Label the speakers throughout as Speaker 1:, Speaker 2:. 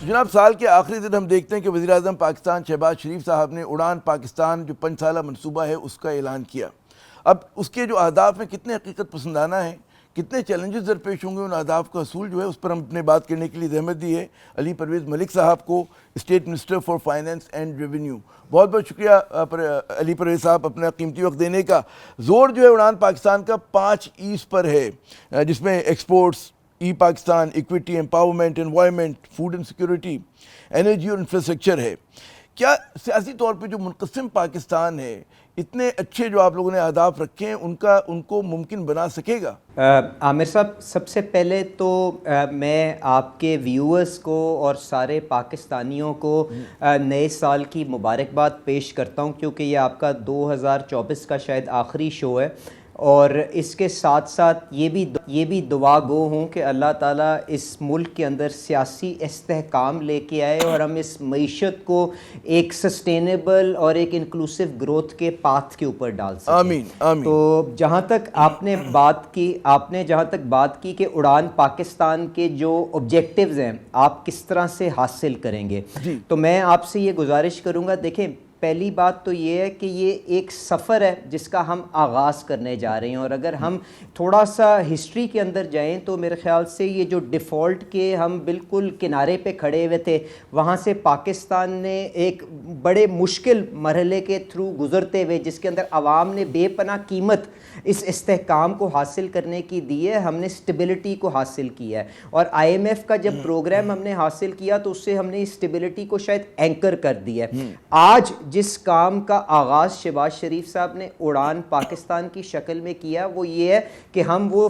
Speaker 1: تو جناب سال کے آخری دن ہم دیکھتے ہیں کہ وزیر اعظم پاکستان شہباز شریف صاحب نے اڑان پاکستان جو 5 سالہ منصوبہ ہے اس کا اعلان کیا. اب اس کے جو اہداف ہیں کتنے حقیقت پسندانہ ہیں, کتنے چیلنجز درپیش ہوں گے, ان اہداف کا حصول جو ہے اس پر ہم اپنے بات کرنے کے لیے زحمت دی ہے علی پرویز ملک صاحب کو, state minister for finance and revenue. بہت بہت شکریہ علی پرویز صاحب اپنا قیمتی وقت دینے کا. زور جو ہے اڑان پاکستان کا 5 ایز پر ہے, جس میں exports, E Pakistan, equity, empowerment, environment, food and security, energy اور انفراسٹرکچر ہے. کیا سیاسی طور پہ جو منقسم پاکستان ہے, اتنے اچھے جو آپ لوگوں نے اہداف رکھے ہیں ان کو ممکن بنا سکے گا؟
Speaker 2: عامر صاحب, سب سے پہلے تو میں آپ کے ویورز کو اور سارے پاکستانیوں کو نئے سال کی مبارکباد پیش کرتا ہوں, کیونکہ یہ آپ کا 2024 کا شاید آخری شو ہے, اور اس کے ساتھ ساتھ یہ بھی دعا گو ہوں کہ اللہ تعالیٰ اس ملک کے اندر سیاسی استحکام لے کے آئے اور ہم اس معیشت کو ایک سسٹینیبل اور ایک انکلوسیو گروتھ کے پاتھ کے اوپر ڈال سکیں.
Speaker 1: آمین آمین.
Speaker 2: تو جہاں تک آپ نے بات کی کہ اڑان پاکستان کے جو آبجیکٹیوز ہیں آپ کس طرح سے حاصل کریں گے, تو میں آپ سے یہ گزارش کروں گا. دیکھیں, پہلی بات تو یہ ہے کہ یہ ایک سفر ہے جس کا ہم آغاز کرنے جا رہے ہیں, اور اگر ہم تھوڑا سا ہسٹری کے اندر جائیں تو میرے خیال سے یہ جو ڈیفالٹ کے ہم بالکل کنارے پہ کھڑے ہوئے تھے, وہاں سے پاکستان نے ایک بڑے مشکل مرحلے کے تھرو گزرتے ہوئے, جس کے اندر عوام نے بے پناہ قیمت اس استحکام کو حاصل کرنے کی دی ہے, ہم نے اسٹیبلٹی کو حاصل کیا ہے. اور آئی ایم ایف کا جب پروگرام ہم نے حاصل کیا تو اس سے ہم نے اسٹیبلٹی کو شاید اینکر کر دیا ہے. آج جس کام کا آغاز شہباز شریف صاحب نے اڑان پاکستان کی شکل میں کیا وہ یہ ہے کہ ہم وہ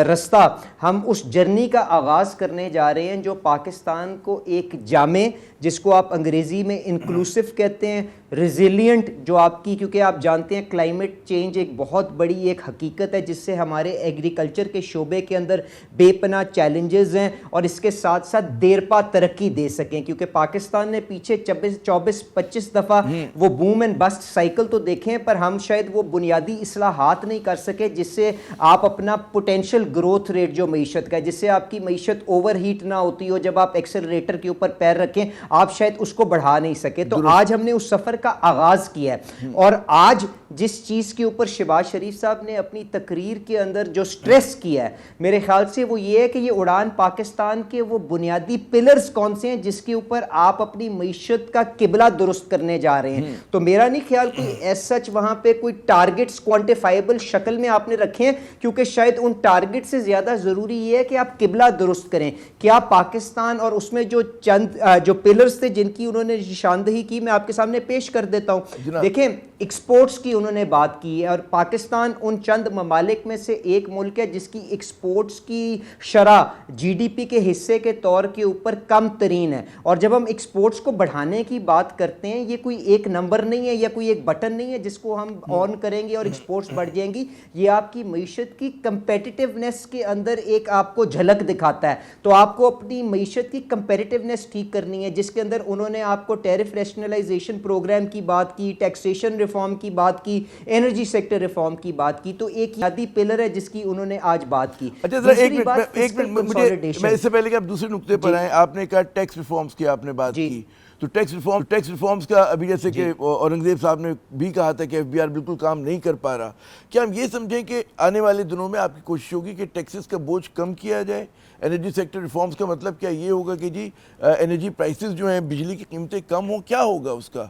Speaker 2: رستہ, ہم اس جرنی کا آغاز کرنے جا رہے ہیں جو پاکستان کو ایک جامع, جس کو آپ انگریزی میں انکلوسیو کہتے ہیں, ریزیلینٹ, جو آپ کی, کیونکہ آپ جانتے ہیں کلائمیٹ چینج ایک بہت بڑی ایک حقیقت ہے جس سے ہمارے ایگریکلچر کے شعبے کے اندر بے پناہ چیلنجز ہیں, اور اس کے ساتھ ساتھ دیر پا ترقی دے سکیں, کیونکہ پاکستان نے پیچھے 24-25 دفعہ وہ بوم اینڈ بسٹ سائیکل تو دیکھیں, پر ہم شاید وہ بنیادی اصلاحات نہیں کر سکے جس سے آپ اپنا پوٹینشیل گروتھ ریٹ جو معیشت کا ہے, جس سے آپ کی معیشت اوور ہیٹ نہ ہوتی ہو, جب آپ ایکسلریٹر کے اوپر پیر رکھیں آپ شاید اس کو بڑھا نہیں سکے. تو آج ہم نے اس سفر کا آغاز کیا ہے, اور آج جس چیز کے اوپر شہباز شریف صاحب نے اپنی تقریر کے اندر جو سٹریس کیا ہے میرے خیال سے وہ یہ ہے کہ یہ اڑان پاکستان کے وہ بنیادی پلرز کون سے ہیں جس کے اوپر آپ اپنی معیشت کا قبلہ درست کرنے جا رہے ہیں. تو میرا نہیں خیال کوئی ایز سچ وہاں پہ کوئی ٹارگٹس کوانٹیفائیبل شکل میں آپ نے رکھے ہیں, کیونکہ شاید ان ٹارگٹ سے زیادہ ضروری یہ ہے کہ آپ قبلہ درست کریں. کیا پاکستان, اور اس میں جو چند جو پلرز تھے جن کی انہوں نے نشاندہی کی میں آپ کے سامنے پیش کر دیتا ہوں. دیکھیں, ایکسپورٹس کی انہوں نے بات کی ہے, اور پاکستان ان چند ممالک میں سے ایک ملک ہے جس کی ایکسپورٹس کی شرح جی ڈی پی کے حصے کے طور کے اوپر کم ترین ہے. اور جب ہم ایکسپورٹس کو بڑھانے کی بات کرتے ہیں, یہ کوئی ایک نمبر نہیں ہے یا کوئی ایک بٹن نہیں ہے جس کو ہم آن کریں گے اور ایکسپورٹس بڑھ جائیں گی. یہ آپ کی معیشت کی کمپیٹیٹیونیس کے اندر ایک آپ کو جھلک دکھاتا ہے. تو آپ کو اپنی معیشت کی کمپیٹیٹیونیس ٹھیک کرنی ہے, جس کے اندر انہوں نے آپ کو ٹیرف ریشنلائزیشن پروگرام کی بات کی, ٹیکسیشن ریفارم کی بات کی, انرجی سیکٹر ریفارم کی بات کی. تو ایک بنیادی پلر ہے جس کی انہوں نے آج بات کی.
Speaker 1: ایک منٹ میں اس سے پہلے کہ آپ دوسرے نقطے پر آئیں, آپ نے کہا ٹیکس ریفارمز کی آپ نے بات کی, تو ٹیکس ریفارمز کا ابھی جیسے کہ اورنگزیب صاحب نے بھی کہا تھا کہ ایف بی آر بالکل کام نہیں کر پا رہا. کیا ہم یہ سمجھیں کہ آنے والے دنوں میں آپ کی کوشش ہوگی کہ ٹیکسز کا بوجھ کم کیا جائے؟ انرجی سیکٹر ریفارمز کا مطلب کیا یہ ہوگا کہ جی انرجی پرائسز جو ہیں, بجلی کی قیمتیں کم ہوں؟ کیا ہوگا اس کا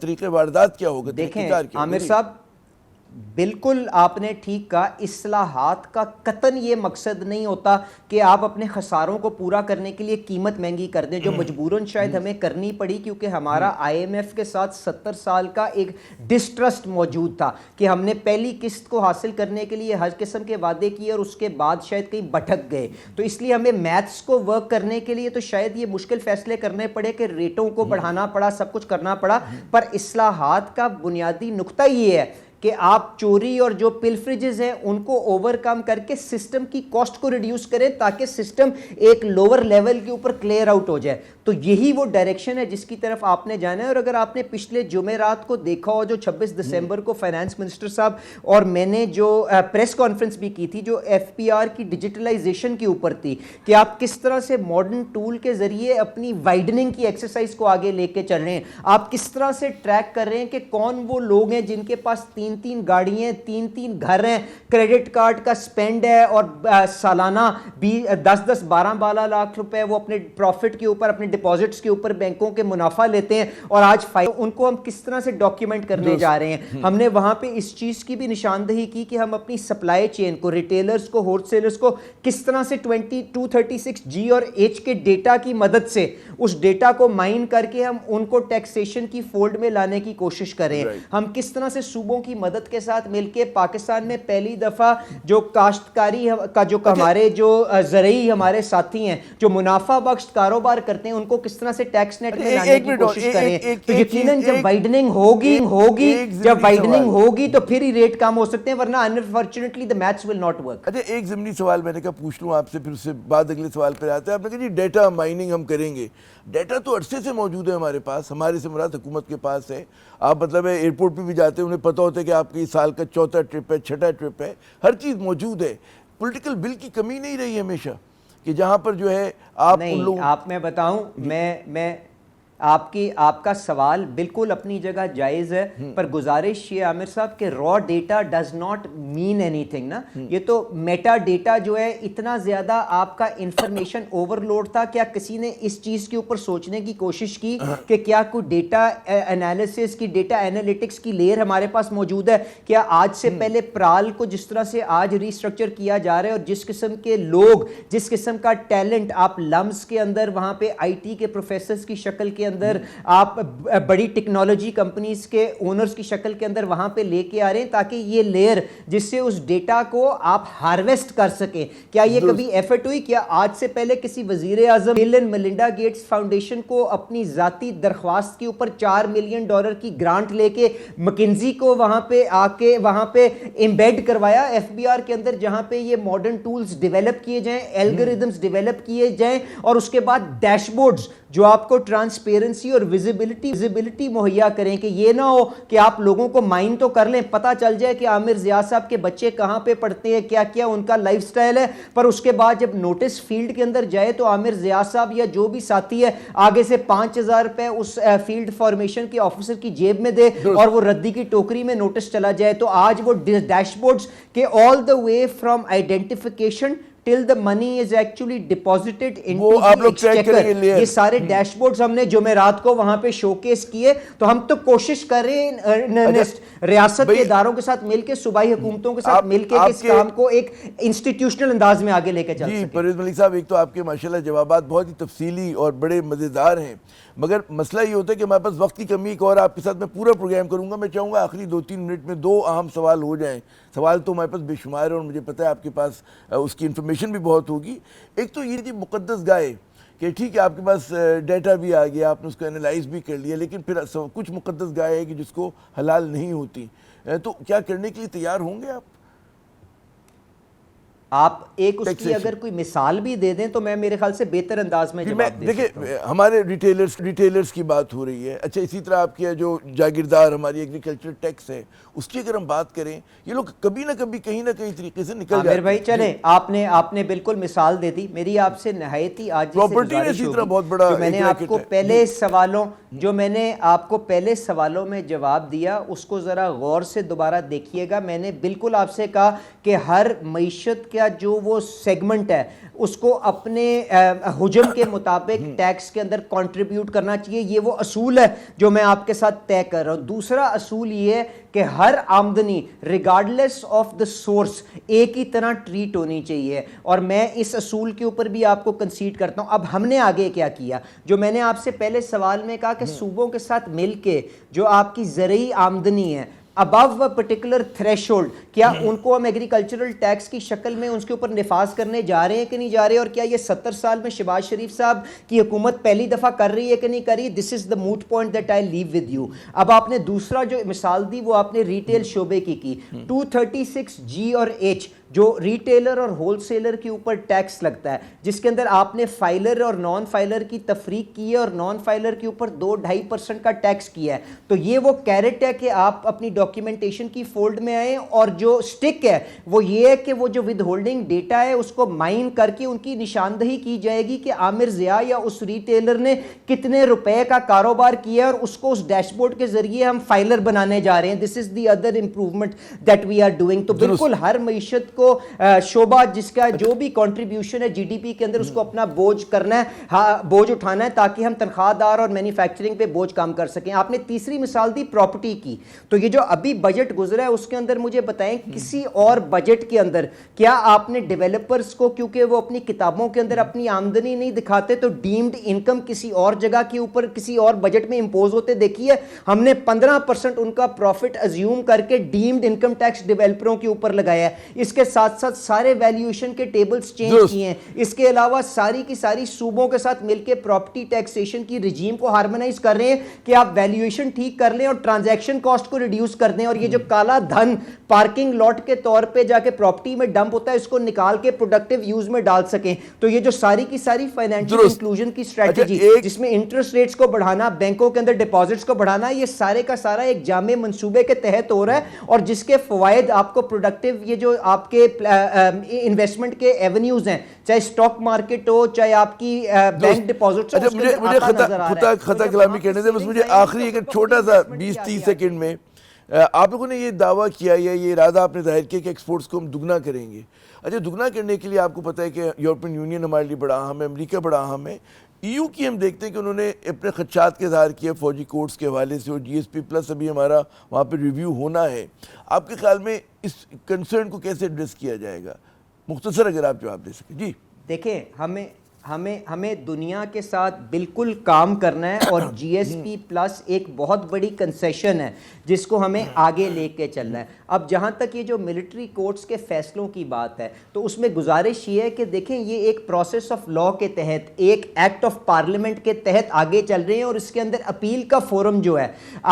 Speaker 1: طریقہ واردات, کیا ہوگا؟
Speaker 2: دیکھیں عامر صاحب, بالکل آپ نے ٹھیک کہا, اصلاحات کا قطعاً یہ مقصد نہیں ہوتا کہ آپ اپنے خساروں کو پورا کرنے کے لیے قیمت مہنگی کر دیں, جو مجبوراً شاید ہمیں کرنی پڑی, کیونکہ ہمارا آئی ایم ایف کے ساتھ 70 سال کا ایک ڈسٹرسٹ موجود تھا کہ ہم نے پہلی قسط کو حاصل کرنے کے لیے ہر قسم کے وعدے کیے اور اس کے بعد شاید کہیں بھٹک گئے. تو اس لیے ہمیں میتھس کو ورک کرنے کے لیے تو شاید یہ مشکل فیصلے کرنے پڑے کہ ریٹوں کو بڑھانا پڑا, سب کچھ کرنا پڑا, پر اصلاحات کا بنیادی نقطہ یہ ہے کہ آپ چوری اور جو پلفریجز ہیں ان کو اوور کم کر کے سسٹم کی کاسٹ کو ریڈیوس کریں تاکہ سسٹم ایک لوور لیول کے اوپر کلیئر آؤٹ ہو جائے. تو یہی وہ ڈائریکشن ہے جس کی طرف آپ نے جانا ہے. اور اگر آپ نے پچھلے جمعرات کو دیکھا ہو جو 26 دسمبر کو فائنانس منسٹر صاحب اور میں نے جو پریس کانفرنس بھی کی تھی جو ایف پی آر کی ڈیجیٹلائزیشن کے اوپر تھی کہ آپ کس طرح سے ماڈرن ٹول کے ذریعے اپنی وائڈننگ کی ایکسرسائز کو آگے لے کے چل رہے ہیں, آپ کس طرح سے ٹریک کر رہے ہیں کہ کون وہ لوگ ہیں جن کے پاس 3 گاڑیاں ہیں, 3 گھر ہیں, کریڈٹ کارڈ کا سپینڈ ہے اور سالانہ 10-12 لاکھ روپے وہ اپنے پروفٹ کے اوپر اپنے ڈپازٹس کے اوپر بینکوں کے منافع لیتے ہیں اور آج ان کو ہم کس طرح سے ڈاکیومنٹ کرنے جا رہے ہیں. ہم نے وہاں پہ اس چیز کی بھی نشاندہی کی کہ ہم اپنی سپلائی چین کو, ریٹیلرز کو, ہول سیلرز کو کس طرح سے 236G اور H کے ڈیٹا کی مدد سے اس ڈیٹا کو مائن کر کے ہم ان کو ٹیکسیشن کی فولڈ میں لانے کی کوشش کریں. ہم کس طرح سے صوبوں کی مدد کے ساتھ مل کے پاکستان میں پہلی دفعہ جو کاشتکاری کا جو ہمارے جو زرعی ہمارے ساتھی ہیں جو منافع بخش کاروبار کرتے ہیں ان کو کس طرح سے ٹیکس نیٹ میں لانے کی کوشش کریں. تو یقیناً جب وائڈننگ ہوگی تو پھر ہی ریٹ کم ہو سکتے ہیں, ورنہ unfortunately the maths will not work.
Speaker 1: اچھا ایک ضمنی سوال میں نے کہا پوچھ لوں آپ سے, پھر اس سے بعد اگلے سوال پہ آتے ہیں. آپ نے کہا جی ڈیٹا مائننگ ہم کریں گے, ڈیٹا تو عرصے سے موجود ہے ہمارے پاس, ہمارے سے مراد حکومت کے پاس ہے. آپ مطلب ہے ایئرپورٹ پہ بھی جاتے ہیں انہیں پتہ ہوتا ہے کہ آپ کی سال کا 4تھا ٹرپ ہے, 6ٹھا ٹرپ ہے, ہر چیز موجود ہے. پولیٹیکل ول کی کمی نہیں رہی ہمیشہ کہ جہاں پر جو ہے آپ ان لوگ
Speaker 2: آپ میں بتاؤں میں آپ کا سوال بالکل اپنی جگہ جائز ہے, پر گزارش یہ عامر صاحب کہ raw data does not mean any thing نا. یہ تو میٹا ڈیٹا جو ہے اتنا زیادہ آپ کا انفارمیشن اوور لوڈ تھا. کیا کسی نے اس چیز کے اوپر سوچنے کی کوشش کی کہ کیا کوئی ڈیٹا انالیسس کی, ڈیٹا انالیٹکس کی لیئر ہمارے پاس موجود ہے؟ کیا آج سے پہلے پرال کو جس طرح سے آج ریسٹرکچر کیا جا رہا ہے اور جس قسم کے لوگ, جس قسم کا ٹیلنٹ آپ لمس کے اندر وہاں پہ آئی ٹی کے پروفیسرز کی شکل کے اندر, آپ بڑی ٹیکنالوجی کمپنیز کے اونرز کی شکل کے اندر وہاں پہ لے کے آ رہے ہیں تاکہ یہ لیئر جس سے اس ڈیٹا کو آپ ہارویسٹ کر سکیں, کیا یہ کبھی ایفرٹ ہوئی؟ کیا آج سے پہلے کسی وزیر اعظم بل اینڈ میلنڈا گیٹس فاؤنڈیشن کو اپنی ذاتی درخواست کے اوپر $4 ملین کی گرانٹ لے کے مکنزی کو وہاں پہ آ کے وہاں پہ امبیڈ کروایا ایف بی آر کے اندر, جہاں پہ یہ ماڈرن ٹولز ڈیولپ کیے جائیں, الگوریدمز ڈیولپ کیے جائیں اور اس کے بعد ڈیش بورڈز جو آپ کو ٹرانسپیرنسی اور ویزیبلٹی مہیا کریں کہ یہ نہ ہو کہ آپ لوگوں کو مائن تو کر لیں, پتہ چل جائے کہ عامر ضیاء صاحب کے بچے کہاں پہ پڑھتے ہیں, کیا کیا ان کا لائف سٹائل ہے, پر اس کے بعد جب نوٹس فیلڈ کے اندر جائے تو عامر ضیاء صاحب یا جو بھی ساتھی ہے آگے سے 5,000 روپے اس فیلڈ فارمیشن کے آفیسر کی جیب میں دے اور وہ ردی کی ٹوکری میں نوٹس چلا جائے. تو آج وہ ڈیش بورڈز کے all the way from identification till the money is actually deposited into the exchequer, یہ سارے ڈیش بورڈز ہم نے جمعرات کو وہاں پہ شوکیس کیے. تو ہم تو کوشش کر رہے ہیں ریاست کے اداروں کے ساتھ مل کے, صوبائی حکومتوں کے ساتھ مل کے اس کام کو ایک انسٹیٹیوشنل انداز میں آگے لے کے چل سکیں.
Speaker 1: جی پرویز ملک صاحب, ایک تو آپ کے ماشاءاللہ جوابات بہت ہی تفصیلی اور بڑے مزیدار ہیں, مگر مسئلہ یہ ہوتا ہے کہ ہمارے پاس وقت کی کمی, ایک اور آپ کے ساتھ میں پورا پروگرام کروں گا. میں چاہوں گا آخری 2-3 منٹ میں 2 اہم سوال ہو جائیں. سوال تو ہمارے پاس بے شمار ہے اور مجھے پتہ ہے آپ کے پاس اس کی انفارمیشن بھی بہت ہوگی. ایک تو یہ مقدس گائے کہ ٹھیک ہے آپ کے پاس ڈیٹا بھی آ گیا, آپ نے اس کو انالائز بھی کر لیا, لیکن پھر کچھ مقدس گائے ہے کہ جس کو حلال نہیں ہوتی, تو کیا کرنے کے لیے تیار ہوں گے
Speaker 2: آپ ایک اس کی اگر کوئی مثال بھی دے دیں تو میں میرے خیال سے بہتر انداز میں جواب دے سکتا ہوں.
Speaker 1: دیکھیں ہمارے ریٹیلرز کی بات ہو رہی ہے. اچھا اسی طرح آپ کی جو جاگیردار ہماری ایگریکلچر ٹیکس ہے اس کی اگر ہم بات کریں, یہ لوگ کبھی نہ کبھی کہیں نہ کہیں طریقے سے نکل جاتے ہیں.
Speaker 2: بھائی چلیں, آپ نے بالکل مثال دے دی. میری آپ سے نہایت ہی آج میں نے آپ کو پہلے سوالوں میں جواب دیا اس کو ذرا غور سے دوبارہ دیکھیے گا. میں نے بالکل آپ سے کہا کہ ہر معیشت کا جو وہ سیگمنٹ ہے اس کو اپنے حجم کے مطابق ٹیکس کے اندر کنٹریبیوٹ کرنا چاہیے. یہ وہ اصول ہے جو میں آپ کے ساتھ طے کر رہا ہوں. دوسرا اصول یہ ہے کہ ہر آمدنی ریگارڈلیس آف دا سورس ایک ہی طرح ٹریٹ ہونی چاہیے, اور میں اس اصول کے اوپر بھی آپ کو کنسیڈ کرتا ہوں. اب ہم نے آگے کیا کیا, جو میں نے آپ سے پہلے سوال میں کہا کہ صوبوں کے ساتھ مل کے جو آپ کی زرعی آمدنی ہے above a particular threshold, کیا ان کو ہم ایگریکلچرل ٹیکس کی شکل میں ان کے اوپر نفاذ کرنے جا رہے ہیں کہ نہیں جا رہے, اور کیا یہ 70 سال میں شہباز شریف صاحب کی حکومت پہلی دفعہ کر رہی ہے کہ نہیں کر رہی؟ دس is the moot point that I leave with you. اب آپ نے دوسرا جو مثال دی وہ آپ نے ریٹیل شعبے کی 236G اور H جو ریٹیلر اور ہول سیلر کے اوپر ٹیکس لگتا ہے, جس کے اندر آپ نے فائلر اور نان فائلر کی تفریق کی ہے اور نان فائلر کے اوپر 2-2.5% کا ٹیکس کیا ہے. تو یہ وہ کیرٹ ہے کہ آپ اپنی ڈاکیومنٹیشن کی فولڈ میں آئیں, اور جو سٹک ہے وہ یہ ہے کہ وہ جو ود ہولڈنگ ڈیٹا ہے اس کو مائن کر کے ان کی نشاندہی کی جائے گی کہ عامر ضیاء یا اس ریٹیلر نے کتنے روپے کا کاروبار کیا ہے, اور اس کو اس ڈیش بورڈ کے ذریعے ہم فائلر بنانے جا رہے ہیں. This is the other improvement that we are doing. تو بالکل ہر معیشت کو شعبہ جس کا جو بھی کنٹریبیوشن ہے جی ڈی پی کے اندر اس کو اپنا بوجھ کرنا ہے, بوجھ اٹھانا ہے, تاکہ ہم تنخواہ دار اور مینوفیکچرنگ پہ بوجھ کام کر سکیں. آپ نے تیسری مثال دی پراپرٹی کی, تو یہ جو ابھی بجٹ گزرا ہے اس کے اندر مجھے بتائیں کسی اور بجٹ کے اندر کیا آپ نے ڈیولپرز کو, کیونکہ وہ اپنی کتابوں کے اندر اپنی آمدنی نہیں دکھاتے, تو ڈیمڈ انکم کسی اور جگہ کے اوپر کسی اور بجٹ میں امپوز ہوتے دیکھی ہے؟ ہم نے 15% ان کا پروفٹ ازیوم کر کے ڈیمڈ انکم ٹیکس ڈیولپروں کے اوپر لگایا ہے. اس کے ساتھ ساتھ سارے ویلیویشن کے ٹیبلز چینج کیے ہیں. اس کے علاوہ ساری کی ساری صوبوں کے ساتھ مل کے پراپرٹی ٹیکسیشن کی رجیم کو ہارمونائز کر رہے ہیں کہ آپ ویلیویشن ٹھیک کر لیں اور ٹرانزیکشن کاسٹ کو ریڈیوس کر دیں, اور یہ جو کالا دھن پارکنگ لاٹ کے طور پہ جا کے پراپرٹی میں ڈمپ ہوتا ہے اس کو نکال کے پروڈکٹیو یوز میں ڈال سکیں. تو یہ جو ساری کی ساری فائنینشیل انکلوژن کی اسٹریٹجی جس میں انٹرسٹ ریٹس کو بڑھانا, بینکوں کے اندر ڈپازٹس کو بڑھانا, یہ سارے کا سارا ایک جامع منصوبے کے تحت ہو رہا ہے, اور جس کے فوائد آپ کو پروڈکٹیو یہ جو آپ کے انویسٹمنٹ کے ایونیوز ہیں, چاہے سٹاک مارکیٹ ہو چاہے آپ کی بینک ڈپازٹس ہو,
Speaker 1: مجھے خطا کلامی کرنے سے بس مجھے آخری ایک چھوٹا سا 20-30 سیکنڈ میں, آپ لوگوں نے یہ دعویٰ کیا یا یہ ارادہ آپ نے ظاہر کیا کہ ایکسپورٹس کو ہم دگنا کریں گے. اچھا, دگنا کرنے کے لیے آپ کو پتہ ہے کہ یورپین یونین ہمارے لیے بڑا اہم ہے, امریکہ بڑا اہم ہے, EU کی ہم دیکھتے ہیں کہ انہوں نے اپنے خدشات کے اظہار کیا فوجی کوڈز کے حوالے سے, اور GSP+ ابھی ہمارا وہاں پہ ریویو ہونا ہے. آپ کے خیال میں اس کنسرن کو کیسے ایڈریس کیا جائے گا؟ مختصر اگر آپ جواب دے سکیں. جی
Speaker 2: دیکھیں, ہمیں دنیا کے ساتھ بالکل کام کرنا ہے, اور GSP+ ایک بہت بڑی کنسیشن ہے جس کو ہمیں آگے لے کے چلنا ہے. اب جہاں تک یہ جو ملٹری کورٹس کے فیصلوں کی بات ہے, تو اس میں گزارش یہ ہے کہ دیکھیں یہ ایک پروسیس آف لا کے تحت, ایک ایکٹ آف پارلیمنٹ کے تحت آگے چل رہے ہیں, اور اس کے اندر اپیل کا فورم جو ہے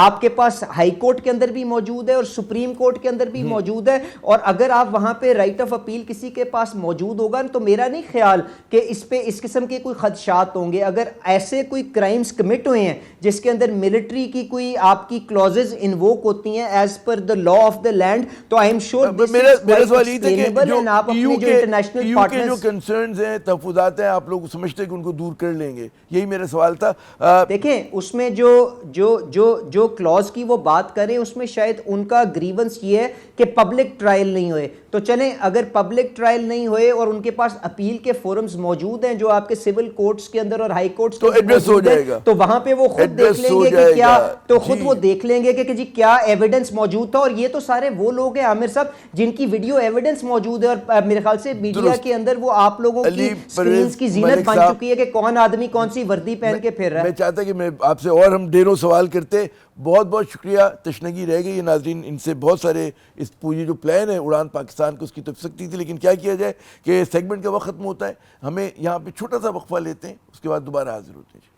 Speaker 2: آپ کے پاس ہائی کورٹ کے اندر بھی موجود ہے اور سپریم کورٹ کے اندر بھی موجود ہے. اور اگر آپ وہاں پہ رائٹ آف اپیل کسی کے پاس موجود ہوگا تو میرا نہیں خیال کہ اس پہ اس قسم کے کوئی خدشات ہوں گے. اگر ایسے کوئی کرائمز کمٹ ہوئے ہیں جس کے اندر ملٹری کی کوئی آپ کی کلوزز انووک ہوتی ہیں as per the law of the land, تو آئی ایم شیور
Speaker 1: میرا سوال یہ تھا کہ جو
Speaker 2: آپ اپنے جو انٹرنیشنل
Speaker 1: کے جو کنسرنز ہیں, تحفظات ہیں, آپ لوگ سمجھتے ہیں کہ ان کو دور کر لیں گے؟ یہی میرا سوال تھا.
Speaker 2: دیکھیں اس میں جو کلوز کی وہ بات کریں اس میں شاید ان کا گریونس یہ ہے کہ پبلک ٹرائل نہیں ہوئے. تو چلیں اگر پبلک ٹرائل نہیں ہوئے اور ان کے پاس اپیل کے فورمز موجود ہیں جو آپ کے سول کورٹس کے اندر اور ہائی کورٹس کے اندر موجود ہیں, تو وہاں پہ وہ خود دیکھ لیں گے کہ کیا, تو خود وہ دیکھ لیں گے کہ جی کیا ایویڈنس موجود تھا. اور یہ تو سارے وہ لوگ ہیں عامر صاحب جن کی ویڈیو ایویڈنس موجود ہے, اور میرے خیال سے میڈیا کے اندر وہ آپ لوگوں کی سکرینز کی زینت بن چکی ہے کہ کون آدمی کون سی وردی پہن کے پھر رہا ہے.
Speaker 1: میں چاہتا کہ میں آپ سے اور ہم ڈھیروں سوال کرتے. بہت بہت شکریہ, تشنگی رہ گئی. ناظرین ان سے بہت سارے اس پوری جو پلان ہے اڑان پاکستان کو, اس کی تف سکتی تھی, لیکن کیا کیا جائے کہ سیگمنٹ کا وقت ختم ہوتا ہے. ہمیں یہاں پہ چھوٹا سا وقفہ لیتے ہیں, اس کے بعد دوبارہ حاضر ہوتے ہیں.